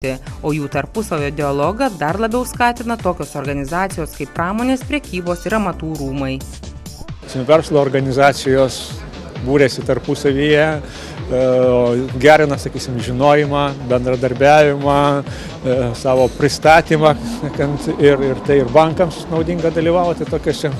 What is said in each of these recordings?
o jų tarpusavio dialogą dar labiau skatina tokios organizacijos kaip pramonės, prekybos ir amatų rūmai. Verslo organizacijos būrėsi tarpusavyje, gerina, žinojimą, bendradarbiavimą, savo pristatymą ir tai ir bankams naudinga dalyvauti tokiuose,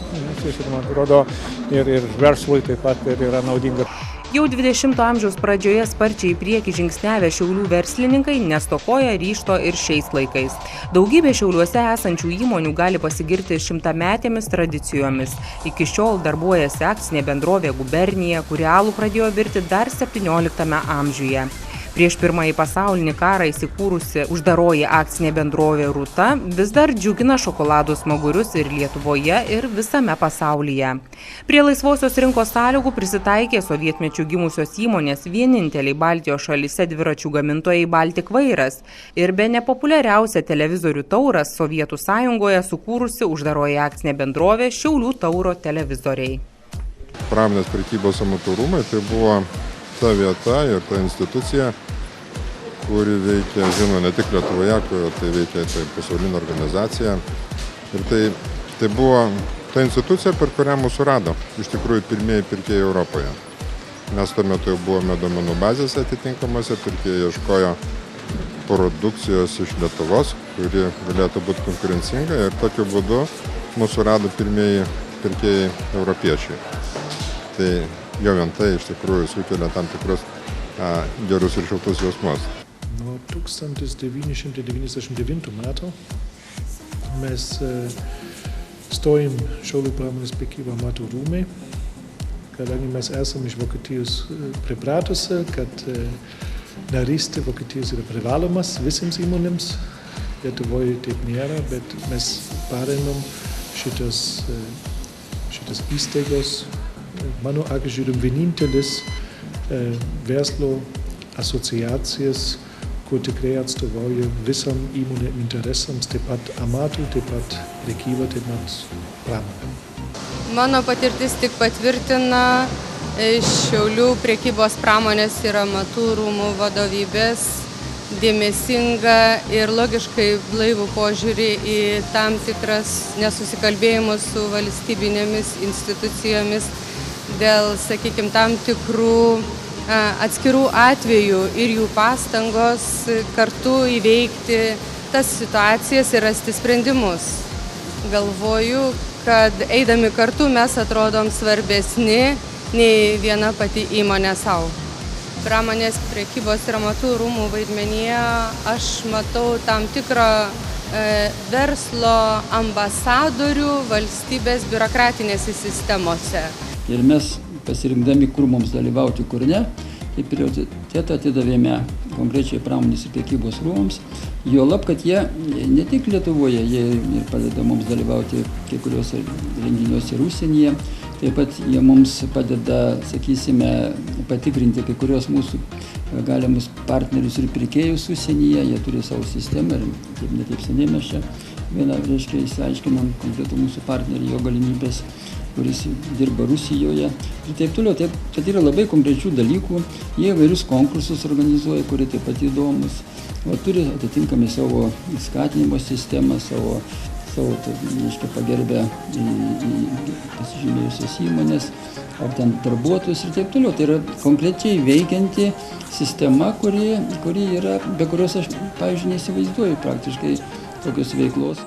man atrodo, ir verslui taip pat yra naudinga. Jau 20-ojo amžiaus pradžioje sparčiai į priekį žingsniavę Šiaulių verslininkai nestokoja ryžto ir šiais laikais. Daugybė Šiauliuose esančių įmonių gali pasigirti 100-metėmis tradicijomis. Iki šiol darbuojasi akcinė bendrovė Gubernija, kuri alų pradėjo virti dar 17 amžiuje. Prieš Pirmąjį pasaulinį karą įsikūrusi uždaroji akcinė bendrovė Rūta vis dar džiugina šokolado smagurius ir Lietuvoje, ir visame pasaulyje. Prie laisvosios rinkos sąlygų prisitaikė sovietmečiu gimusios įmonės vieninteliai Baltijos šalyse dviračių gamintojai Baltik Vairas ir bene populiariausia televizorių Tauras Sovietų Sąjungoje sukūrusi uždaroji akcinė bendrovė Šiaulių Tauro televizoriai. Pramonės prekybos amatų rūmai tai buvo ta vieta ir ta institucija, kuri veikia, žinoma, ne tik Lietuvoje, tai veikia pasaulinė organizacija. Ir tai buvo ta institucija, per kurią mūsų rado iš tikrųjų pirmieji pirkėjai Europoje. Mes tuo metu jau buvome duomenų bazėse atitinkamose, pirkėjai ieškojo produkcijos iš Lietuvos, kuri galėtų būti konkurencinga, ir tokiu būdu mūsų rado pirmieji pirkėjai europiečiai. Tai jau vien tai iš tikrųjų sukelia tam tikrus gerus ir šiltus jausmus. Nuo 1999 metų mes stojim Šiaulių pramonės prekyba amatų rūmai, kadangi mes esame iš Vokietijos pripratusi, kad narystė Vokietijos yra privalomas visiems įmonėms. Lietuvoje taip nėra, bet mes paremėm šitas įstaigos. Mano akižiūrim vienintelis verslo asociacijas, kur tikrai atstovauja visam įmonėm interesams, taip pat amatų, taip pat prekyba, taip pat pramonė. Mano patirtis tik patvirtina Šiaulių prekybos pramonės ir amatų rūmų vadovybės dėmesingą ir logiškai blaivų požiūrį į tam tikras nesusikalbėjimus su valstybinėmis institucijomis dėl, tam tikrų atskirų atvejų ir jų pastangos kartu įveikti tas situacijas ir rasti sprendimus. Galvoju, kad eidami kartu mes atrodom svarbesni nei viena pati įmonė savo. Pramonės prekybos ir amatų rūmų vaidmenyje aš matau tam tikrą verslo ambasadorių valstybės biurokratinėse sistemose. Ir mes, pasirinkdami, kur mums dalyvauti, kur ne, tai prioritetą atidavėme konkrečiai pramonės ir prekybos rūmams. Juolab, kad jie ne tik Lietuvoje, jie ir padeda mums dalyvauti kai kuriuose renginiuose ir užsienyje. Taip pat jie mums padeda, patikrinti kai kurios mūsų galimus partnerius ir pirkėjus užsienyje. Jie turi savo sistemą ir ne taip seniai mes čia išsiaiškinam konkretų mūsų partnerį, jo galimybės, kuris dirba Rusijoje ir taip toliau. Tai yra labai konkrečių dalykų. Jie įvairius konkursus organizuoja, kurie taip pat įdomus. Turi atitinkami savo skatinimo sistemą, savo pagerbę pasižymėjusios įmonės, ar ten darbuotojus ir taip toliau. Tai yra konkrečiai veikianti sistema, kuri yra, be kurios aš, pavyzdžiui, neįsivaizduoju praktiškai tokios veiklos.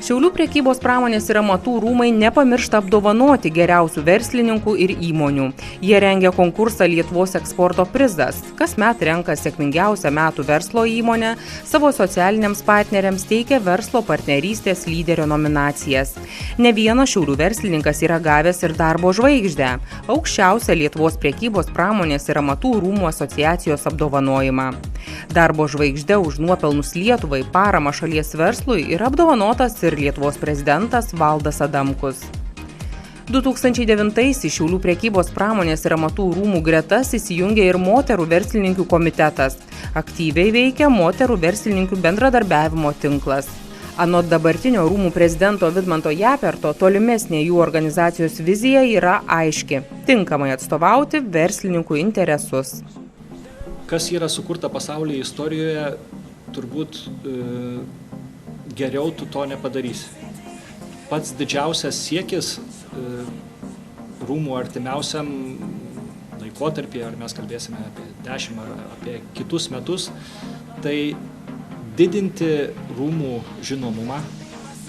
Šiaulių prekybos pramonės ir amatų rūmai nepamiršta apdovanoti geriausių verslininkų ir įmonių. Jie rengia konkursą Lietuvos eksporto prizas. Kasmet renka sėkmingiausią metų verslo įmonę, savo socialiniams partneriams teikia verslo partnerystės lyderio nominacijas. Ne vienas Šiaulių verslininkas yra gavęs ir darbo žvaigždę, aukščiausią Lietuvos prekybos pramonės ir amatų rūmų asociacijos apdovanojimą. Darbo žvaigždę už nuopelnus Lietuvai, paramą šalies verslui yra apdovanotas ir Lietuvos prezidentas Valdas Adamkus. 2009 Šiaulių prekybos pramonės ir amatų rūmų gretas įsijungė ir moterų verslininkių komitetas. Aktyviai veikia moterų verslininkių bendradarbiavimo tinklas. Anot dabartinio rūmų prezidento Vidmanto Japerto, tolimesnė jų organizacijos vizija yra aiški – tinkamai atstovauti verslininkų interesus. Kas yra sukurta pasaulyje istorijoje, turbūt geriau tu to nepadarysi. Pats didžiausias siekis rūmų artimiausiam laikotarpį, ar mes kalbėsime apie 10 ar apie kitus metus, tai didinti rūmų žinomumą,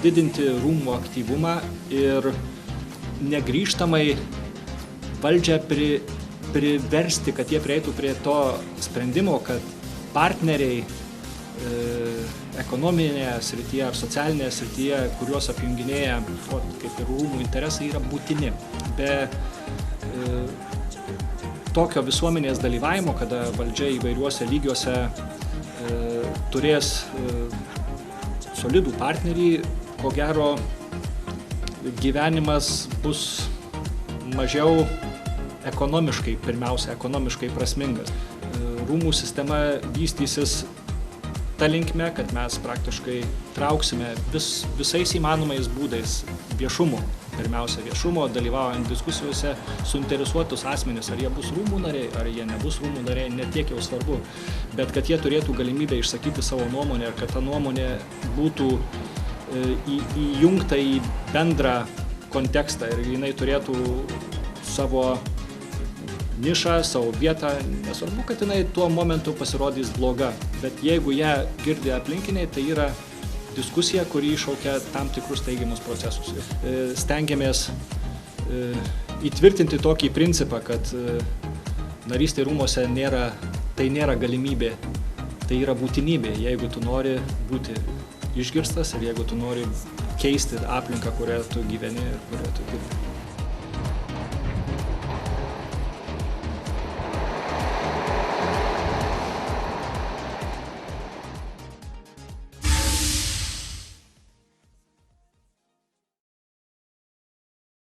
didinti rūmų aktyvumą ir negrįžtamai valdžią priversti, kad jie prieitų prie to sprendimo, kad partneriai ekonominėje srityje ar socialinėje srityje, kuriuos apjunginėja kaip ir rūmų interesai, yra būtini. Be tokio visuomenės dalyvavimo, kada valdžia įvairiuose lygiuose turės solidų partnerį, ko gero gyvenimas bus mažiau pirmiausia ekonomiškai prasmingas. Rūmų sistema vystysis ta linkme, kad mes praktiškai trauksime visais įmanomais būdais viešumo. Pirmiausia, viešumo, dalyvaujant diskusijose, suinteresuotus asmenis, ar jie bus rūmų nariai, ar jie nebus rūmų nariai, ne tiek jau svarbu, bet kad jie turėtų galimybę išsakyti savo nuomonę ir kad ta nuomonė būtų įjungta į bendrą kontekstą ir jinai turėtų savo nišą, savo vietą, nesvarbu, kad jinai tuo momentu pasirodys bloga, bet jeigu ją girdi aplinkiniai, tai yra diskusija, kuri iššaukia tam tikrus teigiamus procesus. Stengiamės įtvirtinti tokį principą, kad narystė rūmuose nėra galimybė, tai yra būtinybė, jeigu tu nori būti išgirstas ir jeigu tu nori keisti aplinką, kurioje tu gyveni ir kurioje tu dirbi.